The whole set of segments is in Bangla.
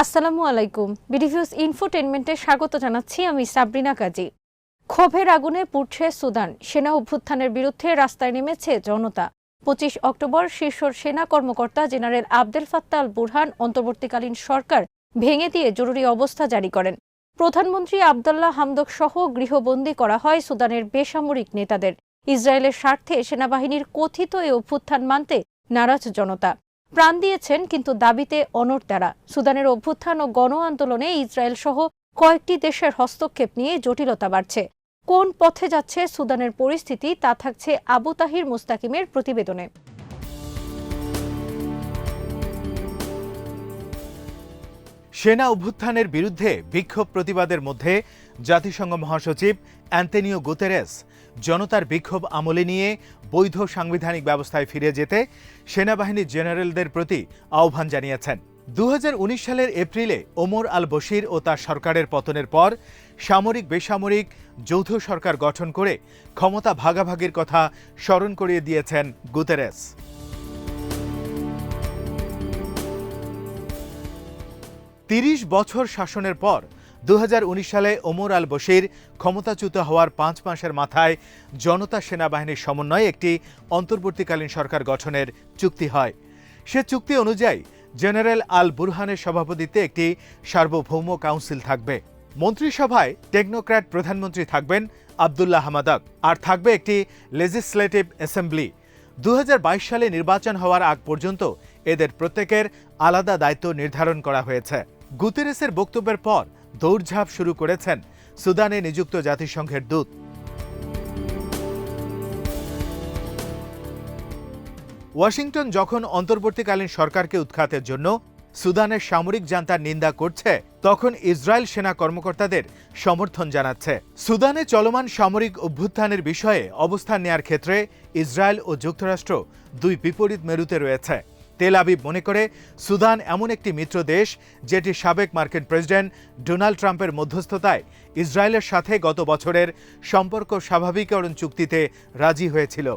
আসসালামু আলাইকুম। বিডিভিউজ ইনফোটেইনমেন্টে স্বাগত জানাচ্ছি আমি সাবরিনা কাজী। ক্ষোভের আগুনে পুড়ছে সুদান। সেনা অভ্যুত্থানের বিরুদ্ধে রাস্তায় নেমেছে জনতা। 25 অক্টোবর শীর্ষ সেনা কর্মকর্তা জেনারেল আবদেল ফাত্তাহ আল বুরহান অন্তর্বর্তীকালীন সরকার ভেঙে দিয়ে জরুরি অবস্থা জারি করেন। প্রধানমন্ত্রী আবদুল্লাহ হামদক সহ গৃহবন্দী করা হয় সুদানের বেসামরিক নেতাদের। ইসরায়েলের স্বার্থে সেনাবাহিনীর কথিত এ অভ্যুত্থান মানতে নারাজ জনতা। প্রাণ দিয়েছেন কিন্তু দাবিতে অনড় তারা। সুদানের অভ্যুত্থান ও গণ আন্দোলনে ইসরায়েল সহ কয়েকটি দেশের হস্তক্ষেপ নিয়ে জটিলতা বাড়ছে। কোন পথে যাচ্ছে সুদানের পরিস্থিতি তা থাকছে আবু তাহির মুস্তাকিমের প্রতিবেদনে। সেনা অভ্যুত্থানের বিরুদ্ধে বিক্ষোভ প্রতিবাদের মধ্যে জাতিসংঘ মহাসচিব অ্যান্তোনিও গুতেরেস জনতার বিক্ষোভ আমলে নিয়ে বৈধ সাংবিধানিক ব্যবস্থায় ফিরে যেতে সেনাবাহিনীর জেনারেলদের প্রতি আহ্বান জানিয়েছেন। 2019 সালের এপ্রিলে ওমর আল বশির ও তার সরকারের পতনের পর সামরিক বেসামরিক যৌথ সরকার গঠন করে ক্ষমতা ভাগাভাগির কথা স্মরণ করিয়ে দিয়েছেন গুতেরেস। তিরিশ বছর শাসনের পর 2019 সালে ওমর আল বশির ক্ষমতাচ্যুত হওয়ার 5 মাসের মাথায় জনতা সেনাবাহিনীর সমন্বয়ে একটি অন্তর্বর্তীকালীন সরকার গঠনের চুক্তি হয়। সে চুক্তি অনুযায়ী জেনারেল আল বুরহানের সভাপতিত্বে একটি সার্বভৌম কাউন্সিল থাকবে। মন্ত্রিসভায় টেকনোক্র্যাট প্রধানমন্ত্রী থাকবেন আবদুল্লাহ হামাদক, আর থাকবে একটি লেজিসলেটিভ অ্যাসেম্বলি। 2022 সালে নির্বাচন হওয়ার আগ পর্যন্ত এদের প্রত্যেকের আলাদা দায়িত্ব নির্ধারণ করা হয়েছে। গুতেরেসের বক্তব্যের পর দৌড়ঝাঁপ শুরু করেছেন সুদানে নিযুক্ত জাতিসংঘের দূত। ওয়াশিংটন যখন অন্তর্বর্তীকালীন সরকারকে উৎখাতের জন্য সুদানের সামরিক জান্তার নিন্দা করছে, তখন ইসরায়েল সেনা কর্মকর্তাদের সমর্থন জানাচ্ছে। সুদানে চলমান সামরিক অভ্যুত্থানের বিষয়ে অবস্থান নেয়ার ক্ষেত্রে ইসরায়েল ও যুক্তরাষ্ট্র দুই বিপরীত মেরুতে রয়েছে। তেল আবিব মনে করে সুদান এমন একটি মিত্র দেশ যেটি সাবেক মার্কিন প্রেসিডেন্ট ডোনাল্ড ট্রাম্পের মধ্যস্থতায় ইসরায়েলের সাথে গত বছরের সম্পর্ক স্বাভাবিকীকরণ চুক্তিতে রাজি হয়েছিল।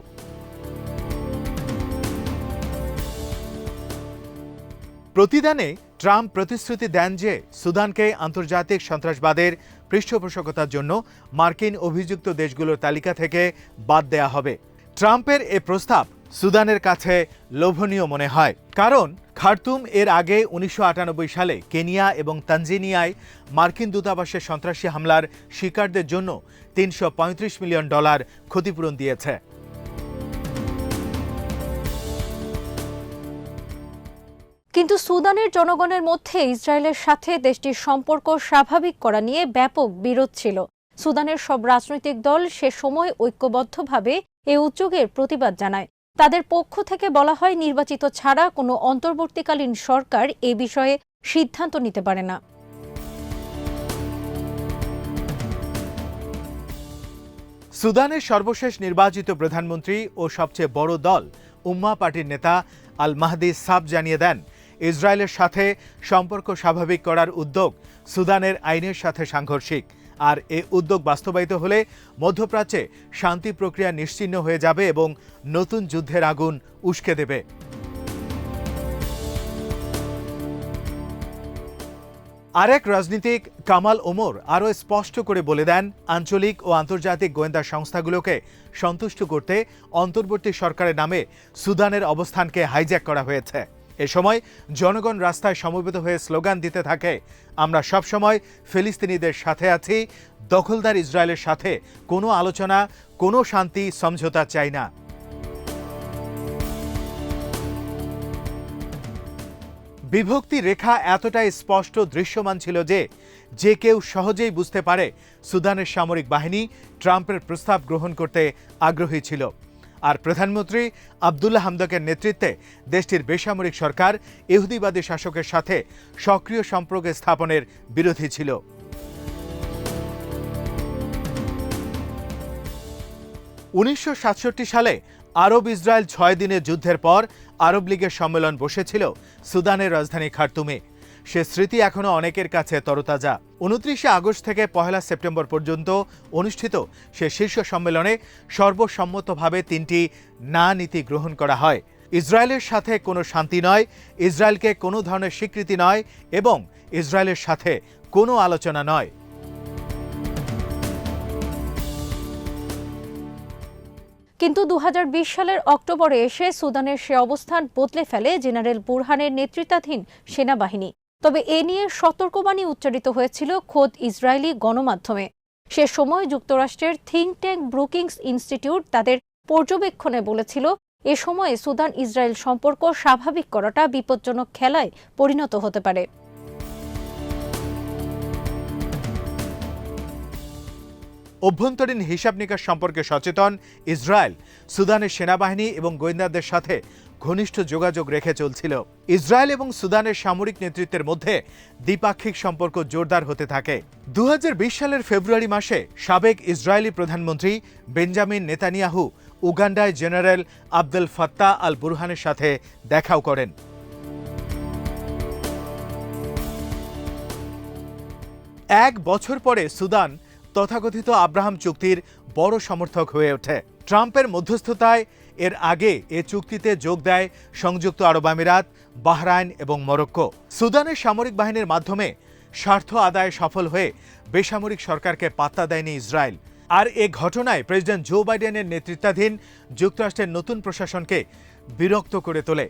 প্রতিদানে ট্রাম্প প্রতিশ্রুতি দেন যে সুদানকে আন্তর্জাতিক সন্ত্রাসবাদের পৃষ্ঠপোষকতার জন্য মার্কিন অভিযুক্ত দেশগুলোর তালিকা থেকে বাদ দেয়া হবে। ট্রাম্পের এ প্রস্তাব সুদানের কাছে লোভনীয় মনে হয়, কারণ খার্তুম এর আগে 1998 সালে কেনিয়া এবং তানজানিয়ায় মার্কিন দূতাবাসের সন্ত্রাসী হামলার শিকারদের জন্য $335 মিলিয়ন ক্ষতিপূরণ দিয়েছে। কিন্তু সুদানের জনগণের মধ্যে ইসরায়েলের সাথে দেশটির সম্পর্ক স্বাভাবিক করা নিয়ে ব্যাপক বিরোধ ছিল। সুদানের সব রাজনৈতিক দল সে সময় ঐক্যবদ্ধভাবে এ উদ্যোগের প্রতিবাদ জানায়। তাদের পক্ষ থেকে বলা হয়, নির্বাচিত ছাড়া কোনো অন্তর্বর্তীকালীন সরকার এ বিষয়ে সিদ্ধান্ত নিতে পারে না। সুদানের সর্বশেষ নির্বাচিত প্রধানমন্ত্রী ও সবচেয়ে বড় দল উম্মা পার্টির নেতা আল মাহদি সাব জানিয়ে দেন, ইসরায়েলের সাথে সম্পর্ক স্বাভাবিক করার উদ্যোগ সুদানের আইনের সাথে সাংঘর্ষিক, আর এ উদ্যোগ বাস্তবায়িত হলে মধ্যপ্রাচ্যে শান্তি প্রক্রিয়া নিশ্চিহ্ন হয়ে যাবে এবং নতুন যুদ্ধের আগুন উস্কে দেবে। আরেক রাজনীতিক কামাল ওমর আরও স্পষ্ট করে বলে দেন, আঞ্চলিক ও আন্তর্জাতিক গোয়েন্দা সংস্থাগুলোকে সন্তুষ্ট করতে অন্তর্বর্তী সরকারের নামে সুদানের অবস্থানকে হাইজ্যাক করা হয়েছে। এ সময় জনগণ রাস্তায় সমবেত হয়ে স্লোগান দিতে থাকে, আমরা সবসময় ফিলিস্তিনিদের সাথে আছি, দখলদার ইসরায়েলের সাথে কোনো আলোচনা, কোনো শান্তি সমঝোতা চাই না। বিভক্তি রেখা এতটাই স্পষ্ট দৃশ্যমান ছিল যে কেউ সহজেই বুঝতে পারে সুদানের সামরিক বাহিনী ট্রাম্পের প্রস্তাব গ্রহণ করতে আগ্রহী ছিল, আর প্রধানমন্ত্রী আবদুল্লাহ হামদকের নেতৃত্বে দেশটির বেসামরিক সরকার ইহুদিবাদী শাসকের সাথে সক্রিয় সম্পর্ক স্থাপনের বিরোধী ছিল। 1967 সালে আরব ইসরায়েল 6 দিনের যুদ্ধের পর আরব লীগের সম্মেলন বসেছিল সুদানের রাজধানী খার্তুমে। সে স্মৃতি এখনো অনেকের কাছে তরতাজা। 29 আগস্ট থেকে 1 সেপ্টেম্বর পর্যন্ত অনুষ্ঠিত সে শীর্ষ সম্মেলনে সর্বসম্মতভাবে 3টি না নীতি গ্রহণ করা হয়। ইসরায়েলের সাথে কোনো শান্তি নয়, ইসরায়েলকে কোনো ধরনের স্বীকৃতি নয় এবং ইসরায়েলের সাথে কোনো আলোচনা নয়। কিন্তু 2020 সালের অক্টোবরে এসে সুদানের সে অবস্থান বদলে ফেলে জেনারেল বুরহানের নেতৃত্বাধীন সেনাবাহিনী। তবে এ নিয়ে সতর্কবাণী উচ্চারিত হয়েছিল খোদ ইসরায়েলি গণমাধ্যমে। সে সময় যুক্তরাষ্ট্রের থিঙ্ক ট্যাঙ্ক ব্রুকিংস ইনস্টিটিউট তাদের পর্যবেক্ষণে বলেছিল, এ সময়ে সুদান ইসরায়েল সম্পর্ক স্বাভাবিক করাটা বিপজ্জনক খেলায় পরিণত হতে পারে। অভ্যন্তরীণ হিসাব নিকাশ সম্পর্কে সচেতন ইসরায়েল সুদানের সেনাবাহিনী এবং গোয়েন্দাদের সাথে ঘনিষ্ঠ যোগাযোগ রেখে চলছিল। ইসরায়েল এবং সুদানের সামরিক নেতৃত্বের মধ্যে দ্বিপাক্ষিক সম্পর্ক জোরদার হতে থাকে। 2020 সালের ফেব্রুয়ারি মাসে সাবেক ইসরায়েলি প্রধানমন্ত্রী বেঞ্জামিন নেতানিয়াহু উগান্ডায় জেনারেল আবদেল ফাত্তাহ আল বুরহানের সাথে দেখাও করেন। এক বছর পরে সুদান তথাকথিত আব্রাহাম চুক্তির বড় সমর্থক হয়ে ওঠে। ট্রাম্পের মধ্যস্থতায় এর আগে এ চুক্তিতে যোগ দেয় সংযুক্ত আরব আমিরাত, বাহরাইন এবং মরক্কো। সুদানের সামরিক বাহিনীর মাধ্যমে স্বার্থ আদায়ে সফল হয়ে বেসামরিক সরকারকে পাত্তা দেয়নি ইসরায়েল। আর এ ঘটনায় প্রেসিডেন্ট জো বাইডেনের নেতৃত্বাধীন যুক্তরাষ্ট্রের নতুন প্রশাসনকে বিরক্ত করে তোলে।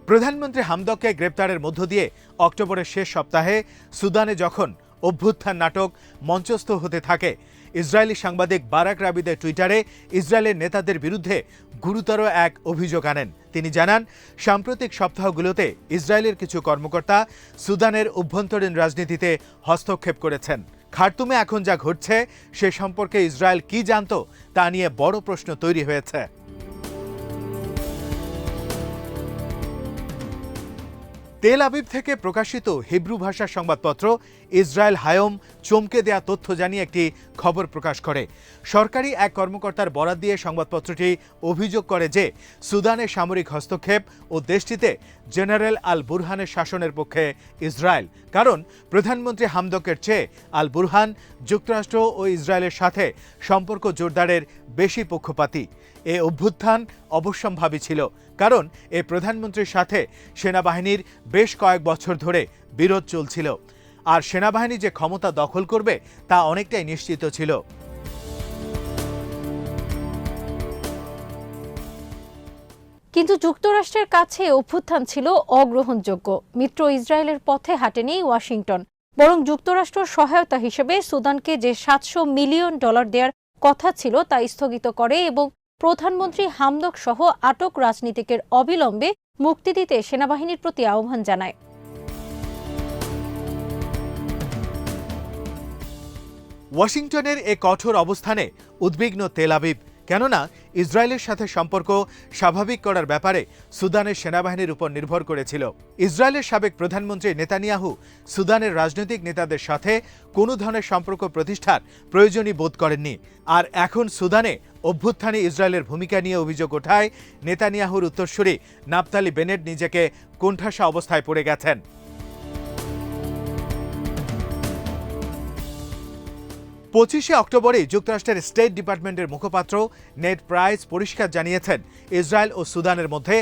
প্রধানমন্ত্রী হামদককে গ্রেপ্তারের মধ্য দিয়ে অক্টোবরের শেষ সপ্তাহে সুদানে যখন অভ্যুত্থান নাটক মঞ্চস্থ হতে থাকে, ইসরায়েলি সাংবাদিক বারাক রাবিদের টুইটারে ইসরায়েলের নেতাদের বিরুদ্ধে গুরুতর এক অভিযোগ আনেন। তিনি জানান, সাম্প্রতিক সপ্তাহগুলোতে ইসরায়েলের কিছু কর্মকর্তা সুদানের অভ্যন্তরীণ রাজনীতিতে হস্তক্ষেপ করেছেন। খার্তুমে এখন যা ঘটছে সে সম্পর্কে ইসরায়েল কি জানত তা নিয়ে বড় প্রশ্ন তৈরি হয়েছে। তেল আবিব থেকে প্রকাশিত হিব্রু ভাষার সংবাদপত্র ইসরায়েল হায়ম চমকে দেয়া তথ্য জানিয়ে একটি খবর প্রকাশ করে। সরকারি এক কর্মকর্তার বরাত দিয়ে সংবাদপত্রটি অভিযোগ করে যে সুদানের সামরিক হস্তক্ষেপ ও দেশটিতে জেনারেল আল বুরহানের শাসনের পক্ষে ইসরায়েল, কারণ প্রধানমন্ত্রী হামদকের চেয়ে আল বুরহান যুক্তরাষ্ট্র ও ইসরায়েলের সাথে সম্পর্ক জোরদারের বেশি পক্ষপাতী। এ অভ্যুত্থান অবশ্যম্ভাবী ছিল, কারণ এ প্রধানমন্ত্রীর সাথে সেনাবাহিনীর বেশ কয়েক বছর ধরে বিরোধ চলছিল, আর সেনাবাহিনী যে ক্ষমতা দখল করবে তা অনেকটাই নিশ্চিত ছিল। কিন্তু যুক্তরাষ্ট্রের কাছে অভ্যুত্থান ছিল অগ্রহণযোগ্য। মিত্র ইসরায়েলের পথে হাঁটেনি ওয়াশিংটন, বরং যুক্তরাষ্ট্র সহায়তা হিসেবে সুদানকে যে $700 মিলিয়ন দেওয়ার কথা ছিল তা স্থগিত করে এবং প্রধানমন্ত্রী হামদক সহ আটক রাজনীতিকের অবিলম্বে মুক্তি দিতে সেনাবাহিনীর প্রতি আহ্বান জানায়। ওয়াশিংটনের এ কঠোর অবস্থানে উদ্বিগ্ন তেল আবিব, কেননা ইসরায়েলের সাথে সম্পর্ক স্বাভাবিক করার ব্যাপারে সুদানের সেনাবাহিনীর উপর নির্ভর করেছিল। ইসরায়েলের সাবেক প্রধানমন্ত্রী নেতানিয়াহু সুদানের রাজনৈতিক নেতাদের সাথে কোনো ধরনের সম্পর্ক প্রতিষ্ঠার প্রয়োজনই বোধ করেননি। আর এখন সুদানে অভ্যুত্থানে ইসরায়েলের ভূমিকা নিয়ে অভিযোগ ওঠায় নেতানিয়াহুর উত্তরসূরি নাফতালি বেনেট নিজেকে কোণঠাসা অবস্থায় পড়ে গেছেন। 25 অক্টোবরে যুক্তরাষ্ট্রের স্টেট ডিপার্টমেন্টের মুখপাত্র নেড প্রাইস পরিষ্কার জানিয়েছেন, ইসরায়েল ও সুদানের মধ্যে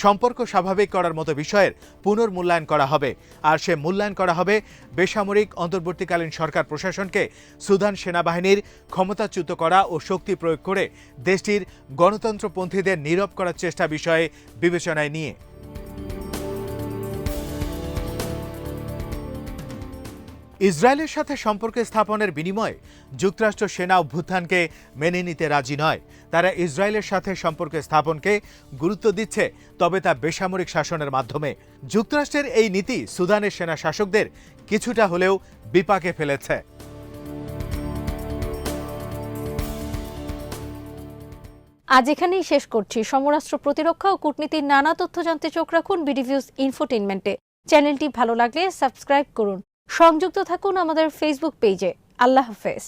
সম্পর্ক স্বাভাবিক করার মতো বিষয়ের পুনর্মূল্যায়ন করা হবে, আর সে মূল্যায়ন করা হবে বেসামরিক অন্তর্বর্তীকালীন সরকার প্রশাসনকে সুদান সেনাবাহিনীর ক্ষমতাচ্যুত করা ও শক্তি প্রয়োগ করে দেশটির গণতন্ত্রপন্থীদের নীরব করার চেষ্টা বিষয়ে বিবেচনায় নিয়ে। ইসরায়েলের সাথে সম্পর্ক স্থাপনের বিনিময়ে যুক্তরাষ্ট্র সেনা অভ্যুত্থানকে মেনে নিতে রাজি নয়। তারা ইসরায়েলের সাথে সম্পর্ক স্থাপনকে গুরুত্ব দিচ্ছে, তবে তা বেসামরিক শাসনের মাধ্যমে। যুক্তরাষ্ট্রের এই নীতি সুদানের সেনা শাসকদের কিছুটা হলেও বিপাকে ফেলেছে। আজ এখানেই শেষ করছি। সমরাষ্ট্র প্রতিরক্ষা ও কূটনীতির নানা তথ্য জানতে চোখ রাখুন বিডিভিউজ ইনফোটেইনমেন্টে। চ্যানেলটি ভালো লাগলে সাবস্ক্রাইব করুন। সংযুক্ত থাকুন আমাদের ফেসবুক পেজে। আল্লাহ হাফেজ।